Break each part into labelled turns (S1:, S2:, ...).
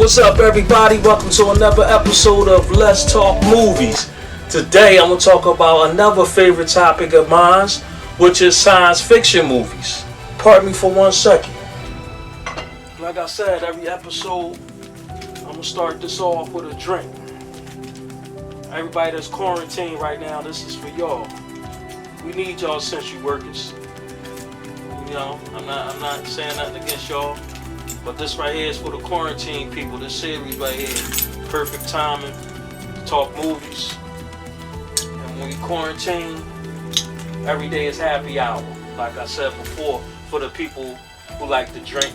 S1: What's up, everybody? Welcome to another episode of Let's Talk Movies. Today I'm going to talk about another favorite topic of mine, which is science fiction movies. Pardon me for 1 second. Like I said, every episode I'm going to start this off with a drink. Everybody that's quarantined right now, this is for y'all. We need y'all essential workers. You know, I'm not saying nothing against y'all. But this right here is for the quarantine people. This series right here, perfect timing to talk movies. And when you quarantine, every day is happy hour. Like I said before, for the people who like to drink.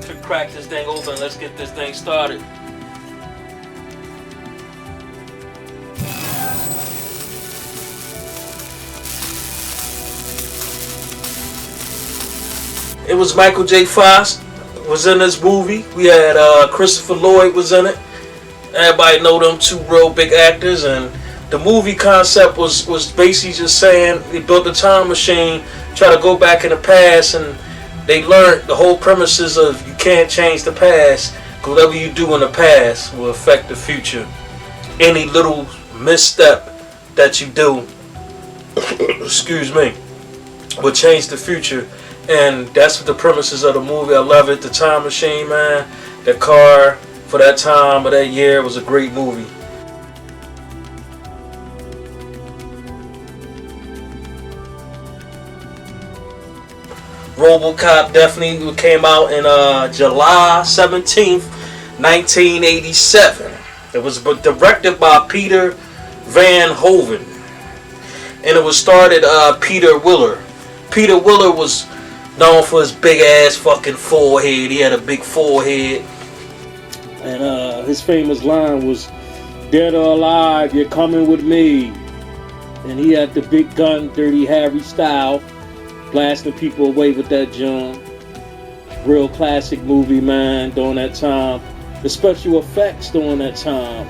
S1: To crack this thing open, let's get this thing started. It was Michael J. Fox was in this movie. We had Christopher Lloyd was in it. Everybody know them two real big actors, and the movie concept was basically just saying they built a time machine, try to go back in the past, and they learned the whole premises of you can't change the past. Whatever you do in the past will affect the future. Any little misstep that you do, excuse me, will change the future. And that's what the premises of the movie. I love it. The time machine, man. The car for that time of that year was a great movie. Robocop definitely came out in July 17th, 1987. It was directed by Peter Van Hoven. And it was started Peter Weller. Peter Weller was known for his big ass fucking forehead. He had a big forehead. And his famous line was, "Dead or alive, you're coming with me." And he had the big gun, Dirty Harry style, blasting people away with that junk. Real classic movie, man, during that time. The special effects during that time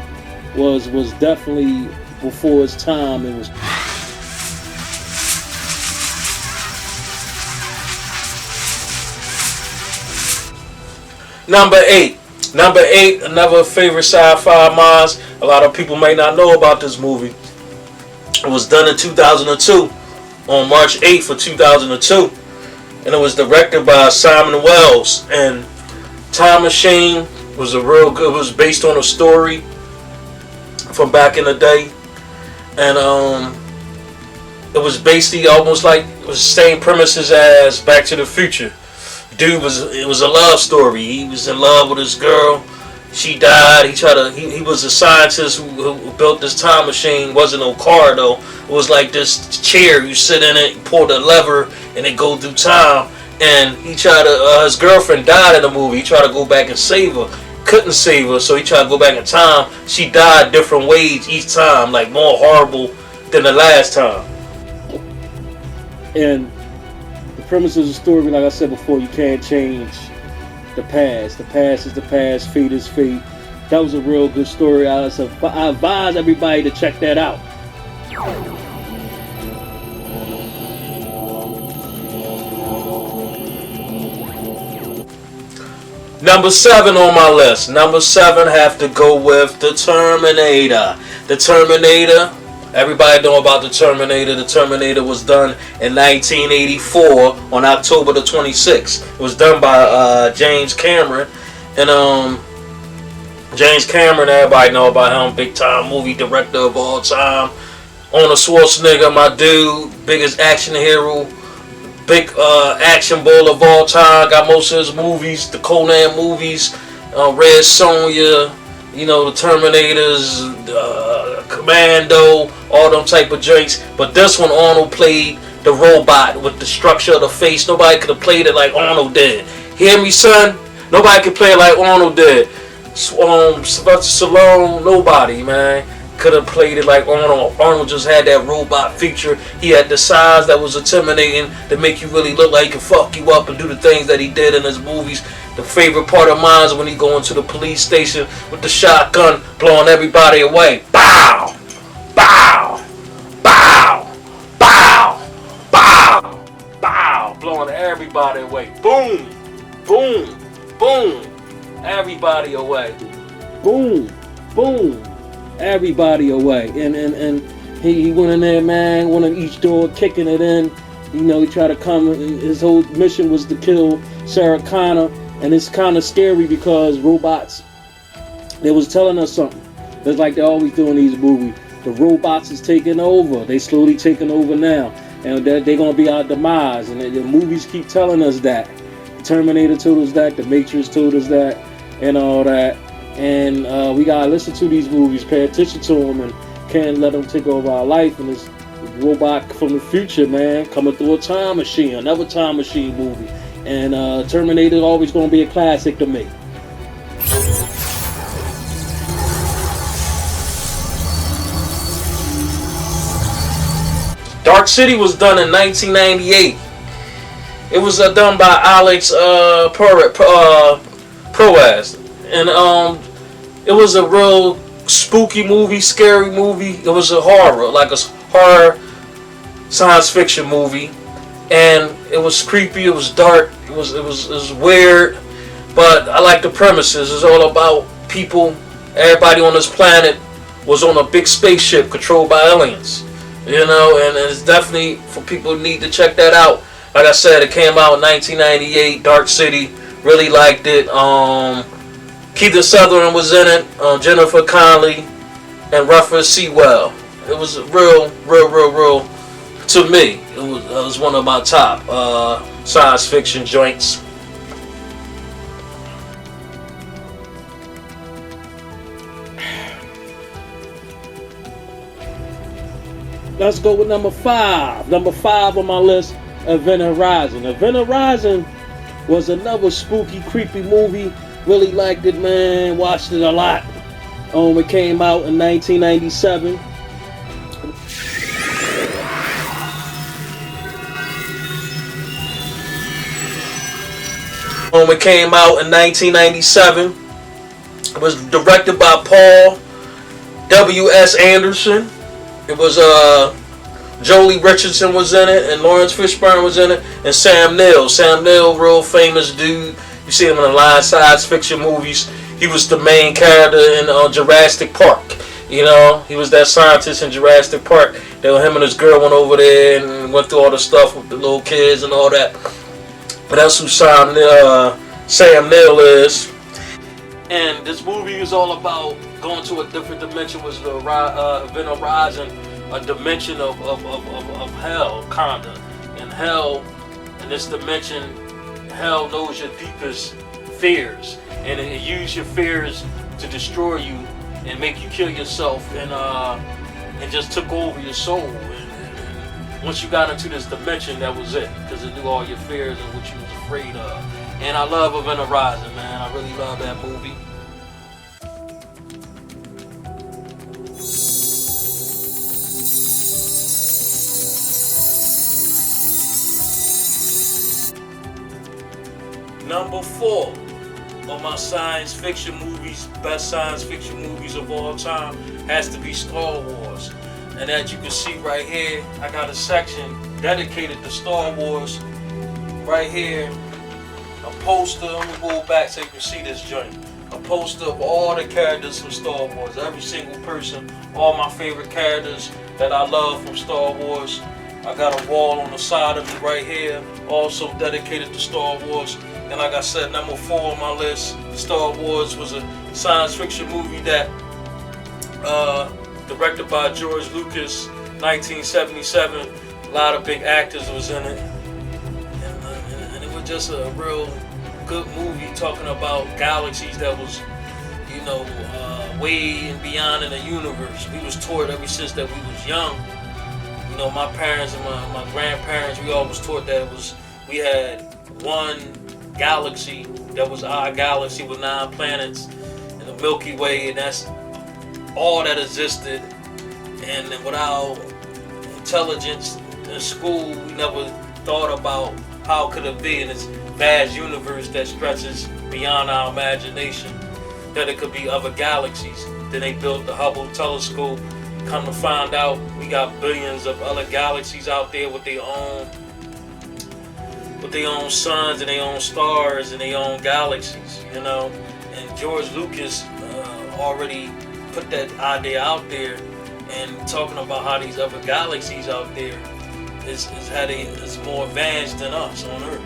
S1: was definitely before its time. It was Number eight, another favorite sci-fi of mine. A lot of people may not know about this movie. It was done in 2002, on March 8th of 2002. And it was directed by Simon Wells. And Time Machine was it was based on a story from back in the day. And it was basically almost like it was the same premises as Back to the Future. It was a love story. He was in love with his girl. She died. He was a scientist who built this time machine. It wasn't no car though. It was like this chair. You sit in it, you pull the lever, and it go through time. And his girlfriend died in the movie. He tried to go back and save her. Couldn't save her, so he tried to go back in time. She died different ways each time, like more horrible than the last time. And the premise of the story, like I said before, you can't change the past. The past is the past, fate is fate. That was a real good story. I advise everybody to check that out. Number 7 on my list. Number 7 have to go with the Terminator. The Terminator. Everybody know about the Terminator. The Terminator was done in 1984 on October the 26th. It was done by James Cameron. And James Cameron, everybody know about him. Big time movie director of all time. Arnold Schwarzenegger, my dude. Biggest action hero. Big action bull of all time. Got most of his movies, the Conan movies, Red Sonja, you know, the Terminators, Commando, all them type of joints. But this one, Arnold played the robot with the structure of the face. Nobody could have played it like Arnold did. Hear me, son? Nobody could play it like Arnold did. Sylvester Stallone, nobody, man, could have played it like Arnold. Arnold just had that robot feature. He had the size that was intimidating to make you really look like he could fuck you up and do the things that he did in his movies. The favorite part of mine is when he go into the police station with the shotgun, blowing everybody away. Bow! Bow! Bow! Bow! Bow! Bow! Blowing everybody away. Boom! Boom! Boom! Everybody away. Boom! Boom! Everybody away. And he went in there, man, went on each door, kicking it in. You know, he tried to come, his whole mission was to kill Sarah Connor. And it's kind of scary because robots, they was telling us something. It's like they always do in these movies. The robots is taking over. They slowly taking over now. And they're going to be our demise. And the movies keep telling us that. Terminator told us that. The Matrix told us that. And all that. And we gotta listen to these movies, pay attention to them, and can't let them take over our life. And this robot from the future, man, coming through a time machine, another time machine movie. And Terminator is always gonna be a classic to me. Dark City was done in 1998. It was done by Alex Proaz. And it was a real spooky movie, scary movie. It was a horror, like a horror science fiction movie, and it was creepy. It was dark. It was weird, but I like the premises. It's all about people. Everybody on this planet was on a big spaceship controlled by aliens. You know, and it's definitely for people who need to check that out. Like I said, it came out in 1998. Dark City. Really liked it. Keith Sutherland was in it, Jennifer Connelly, and Rufus Sewell. It was real, to me, it was one of my top science fiction joints. Let's go with number 5. Number 5 on my list, Event Horizon. Event Horizon was another spooky, creepy movie. Really liked it, man. Watched it a lot. It came out in 1997. It came out in 1997. It was directed by Paul W.S. Anderson. It was Jolie Richardson was in it, and Lawrence Fishburne was in it, and Sam Neill. Sam Neill, real famous dude. You see him in a lot of science fiction movies. He was the main character in Jurassic Park. You know, he was that scientist in Jurassic Park. Him and his girl went over there and went through all the stuff with the little kids and all that. But that's who Sam Neill is. And this movie is all about going to a different dimension. Was the Event Horizon, a dimension of hell, kinda. And hell, in this dimension, hell knows your deepest fears, and it uses your fears to destroy you and make you kill yourself, and just took over your soul. And once you got into this dimension, that was it, because it knew all your fears and what you was afraid of. And I love Event Horizon, man. I really love that movie. Number 4 of my science fiction movies, best science fiction movies of all time, has to be Star Wars. And as you can see right here, I got a section dedicated to Star Wars right here. a poster. I'm gonna go back so you can see this joint. A poster of all the characters from Star Wars, every single person, all my favorite characters that I love from Star Wars. I got a wall on the side of me right here, also dedicated to Star Wars. And like I said, number 4 on my list, Star Wars was a science fiction movie that directed by George Lucas, 1977. A lot of big actors was in it, and it was just a real good movie talking about galaxies that was, way and beyond in the universe. We was taught ever since that we was young. My parents and my grandparents, we always taught that we had one galaxy that was our galaxy with 9 planets in the Milky Way, and that's all that existed. And without intelligence in school, we never thought about how could it be in this vast universe that stretches beyond our imagination, that it could be other galaxies. Then they built the Hubble telescope. Come to find out, we got billions of other galaxies out there with their own suns and their own stars and their own galaxies, And George Lucas already put that idea out there, and talking about how these other galaxies out there is more advanced than us on Earth.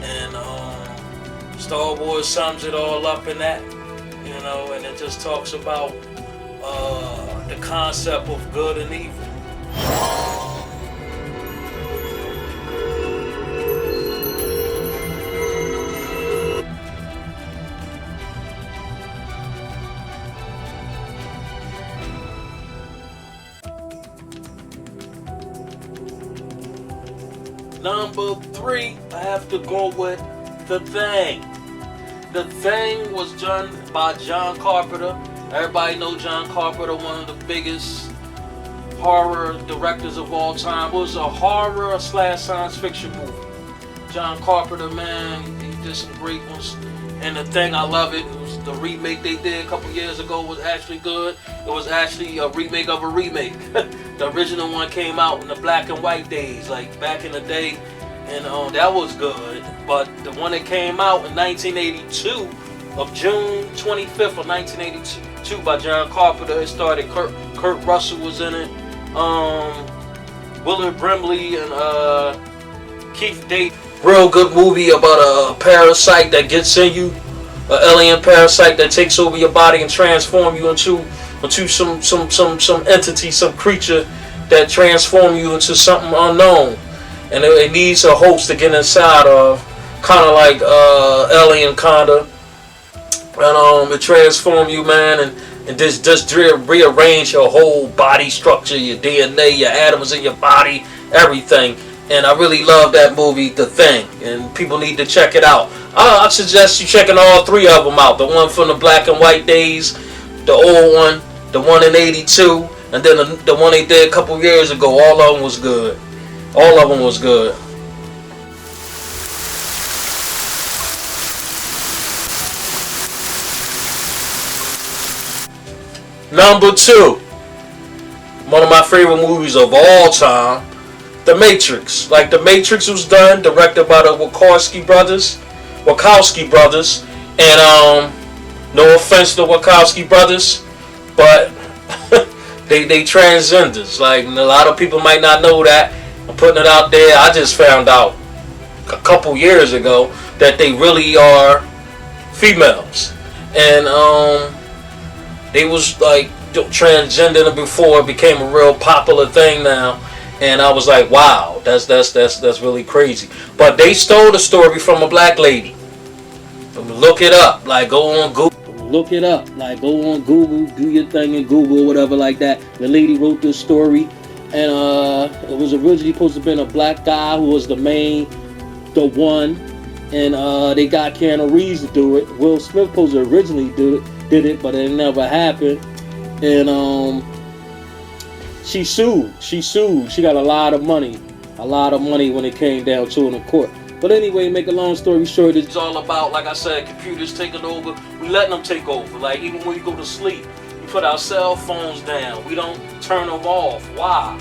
S1: And Star Wars sums it all up in that, and it just talks about the concept of good and evil. Number 3, I have to go with The Thing. The Thing was done by John Carpenter. Everybody know John Carpenter, one of the biggest horror directors of all time. It was a horror / science fiction movie. John Carpenter, man, he did some great ones. And The Thing, I love it. It was the remake they did a couple years ago was actually good. It was actually a remake of a remake. The original one came out in the black and white days, like back in the day, and that was good. But the one that came out in 1982, of June 25th of 1982 by John Carpenter, it started Kurt Russell was in it, Willard Brimley and Keith David. Real good movie about a parasite that gets in you, an alien parasite that takes over your body and transform you into some entity, some creature that transform you into something unknown, and it needs a host to get inside of, kind of like alien kinda, and it transform you, man, and just rearrange your whole body structure, your DNA, your atoms in your body, everything. And I really love that movie, The Thing, and people need to check it out. I suggest you checking all 3 of them out. The one from the black and white days, the old one, the one in 82, and then the one they did a couple years ago. All of them was good. All of them was good. Number 2, one of my favorite movies of all time, The Matrix. Like, The Matrix was done, directed by the Wachowski brothers, and no offense to Wachowski brothers, but they transgenders. Like, a lot of people might not know that. I'm putting it out there. I just found out a couple years ago that they really are females, and they was like transgender before it became a real popular thing now. And I was like, wow, that's really crazy. But they stole the story from a black lady. Look it up, like go on Google. Look it up, like go on Google, do your thing in Google or whatever like that. The lady wrote this story, and it was originally supposed to have been a black guy who was the one, and they got Keanu Reeves to do it. Will Smith supposed to originally did it, but it never happened. And She sued. She got a lot of money when it came down to it in court. But anyway, make a long story short, it's all about, like I said, computers taking over. We letting them take over. Like, even when you go to sleep, we put our cell phones down. We don't turn them off. Why?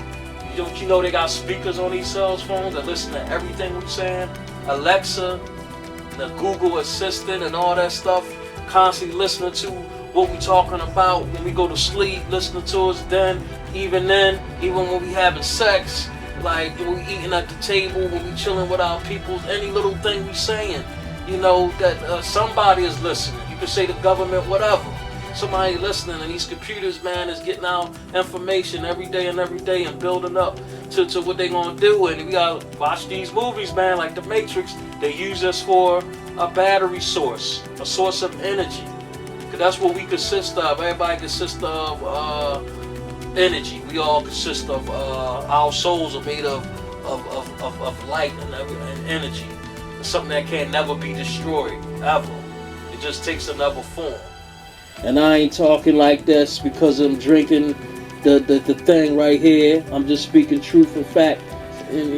S1: Don't you know they got speakers on these cell phones that listen to everything we're saying? Alexa, the Google Assistant and all that stuff, constantly listening to what we talking about when we go to sleep, listening to us even when we having sex, like when we eating at the table, when we chilling with our peoples, any little thing we saying, that somebody is listening. You can say the government, whatever. Somebody listening, and these computers, man, is getting out information every day and building up to what they gonna do. And we gotta watch these movies, man, like The Matrix. They use us for a battery source, a source of energy. Cause that's what we consist of. Everybody consists of energy. We all consist of our souls are made of light and energy. It's something that can never be destroyed ever. It just takes another form. And I ain't talking like this because I'm drinking the thing right here. I'm just speaking truth and fact. And,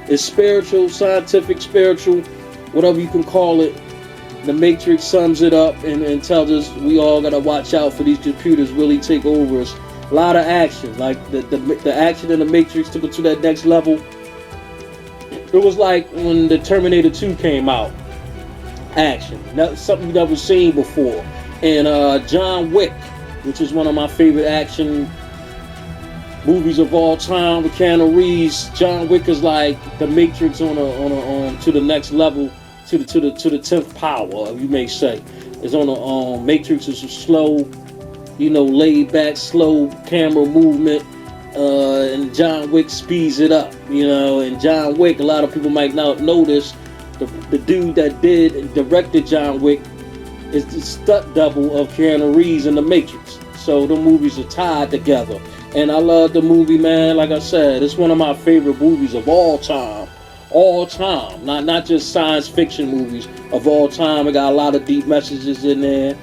S1: it's spiritual, scientific, spiritual, whatever you can call it. The Matrix sums it up and tells us we all gotta watch out for these computers really take over us. A lot of action, like the action in the Matrix took it to that next level. It was like when the Terminator 2 came out. Action, something you never seen before. And John Wick, which is one of my favorite action movies of all time with Keanu Reeves. John Wick is like the Matrix on to the next level, to the 10th power, you may say. It's on the Matrix is a slow, laid back, slow camera movement, and John Wick speeds it up, And John Wick, a lot of people might not notice, the dude that did and directed John Wick is the stunt double of Keanu Reeves in The Matrix. So the movies are tied together. And I love the movie, man. Like I said, it's one of my favorite movies of all time. All time. Not just science fiction movies of all time. It got a lot of deep messages in there.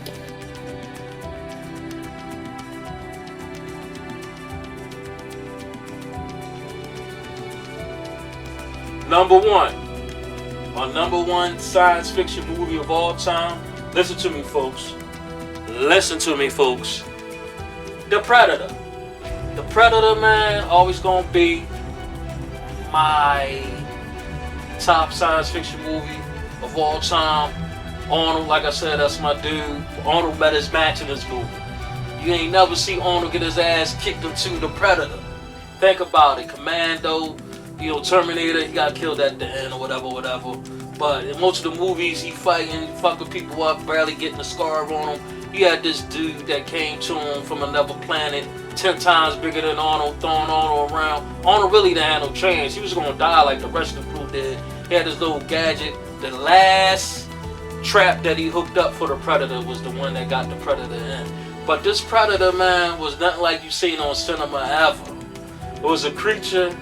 S1: My number one science fiction movie of all time. Listen to me, folks. The Predator. The Predator, man, always gonna be my top science fiction movie of all time. Arnold, like I said, that's my dude. Arnold met his match in this movie. You ain't never see Arnold get his ass kicked into The Predator. Think about it. Commando, Terminator, he got killed at the end or whatever. But in most of the movies, he fighting, fucking people up, barely getting a scar on him. He had this dude that came to him from another planet, 10 times bigger than Arnold, throwing Arnold around. Arnold really didn't have no chance. He was going to die like the rest of the crew did. He had this little gadget. The last trap that he hooked up for the Predator was the one that got the Predator in. But this Predator, man, was nothing like you seen on cinema ever. It was a creature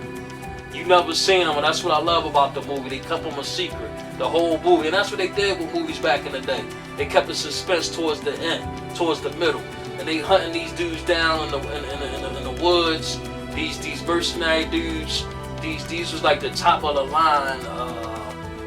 S1: you never seen him, and that's what I love about the movie. They kept him a secret, the whole movie, and that's what they did with movies back in the day. They kept the suspense towards the end, towards the middle, and they hunting these dudes down in the woods. These mercenary dudes. These was like the top of the line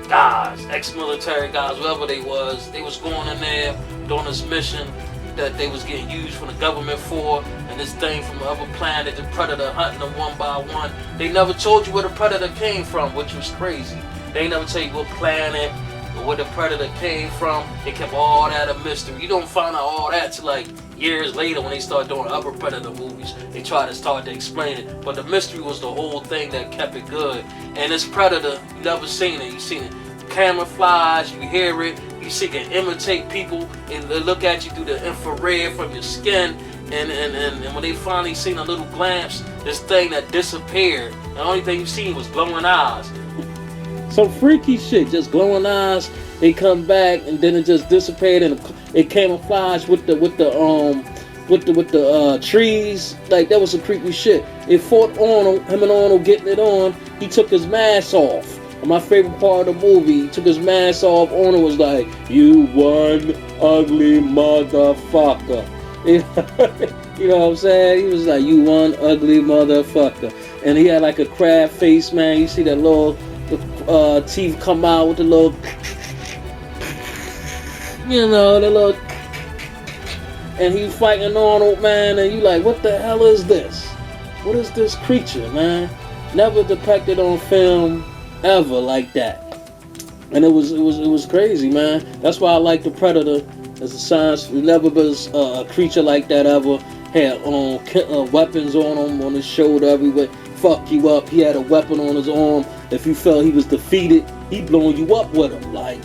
S1: guys, ex-military guys, whoever they was. They was going in there doing this mission that they was getting used from the government for, and this thing from the other planet, the Predator, hunting them one by one. They never told you where the Predator came from, which was crazy. They never tell you what planet or where the Predator came from. They kept all that a mystery. You don't find out all that till like years later when they start doing other Predator movies. They try to start to explain it, but the mystery was the whole thing that kept it good. And this Predator, you never seen it. You seen it camouflage, you hear it, you see it can imitate people and they look at you through the infrared from your skin, and when they finally seen a little glimpse, this thing that disappeared, the only thing you seen was glowing eyes. Some freaky shit, just glowing eyes. They come back and then it just dissipated and it camouflaged with the trees. Like, that was some creepy shit. It fought Arnold, him and Arnold getting it on. He took his mask off. And my favorite part of the movie, he took his mask off. Arnold was like, "You one ugly motherfucker." You know what I'm saying? He was like, "You one ugly motherfucker." And he had like a crab face, man. You see that little teeth come out with the little, the little, and he fighting Arnold, man. And you like, what the hell is this? What is this creature, man? Never depicted on film ever like that. And it was crazy, man. That's why I like the Predator as a science. Never was a creature like that ever had weapons on him, on his shoulder everywhere. Fuck you up. He had a weapon on his arm. If you felt he was defeated, he blowing you up with him. Like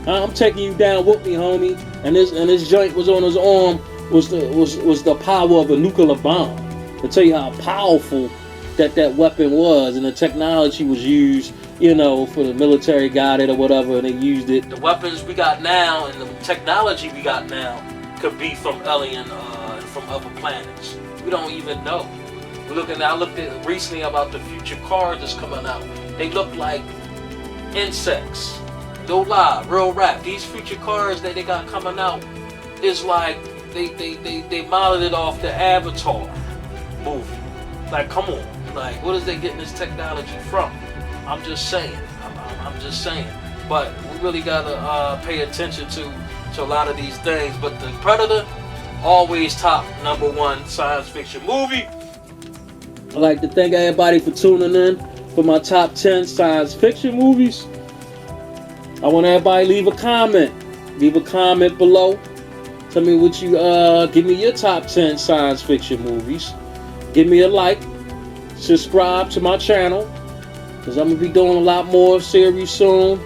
S1: I'm taking you down with me, homie. And this joint was on his arm was the power of a nuclear bomb. To tell you how powerful that weapon was, and the technology was used, for the military got it or whatever, and they used it. The weapons we got now and the technology we got now could be from alien and from other planets. We don't even know. I looked at recently about the future cars that's coming out. They look like insects. No lie, real rap. These future cars that they got coming out is like they modeled it off the Avatar movie. Like, come on. Like, what is they getting this technology from? I'm just saying. I'm just saying. But we really gotta pay attention to a lot of these things. But the Predator, always top #1 science fiction movie. I'd like to thank everybody for tuning in for my top 10 science fiction movies. I want everybody to leave a comment. Leave a comment below. Tell me what you give me your top 10 science fiction movies. Give me a like. Subscribe to my channel, because I'm going to be doing a lot more series soon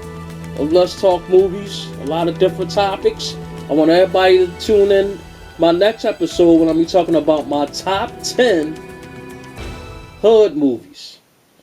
S1: of Let's Talk Movies, a lot of different topics. I want everybody to tune in my next episode when I'm be talking about my top 10 hood movies.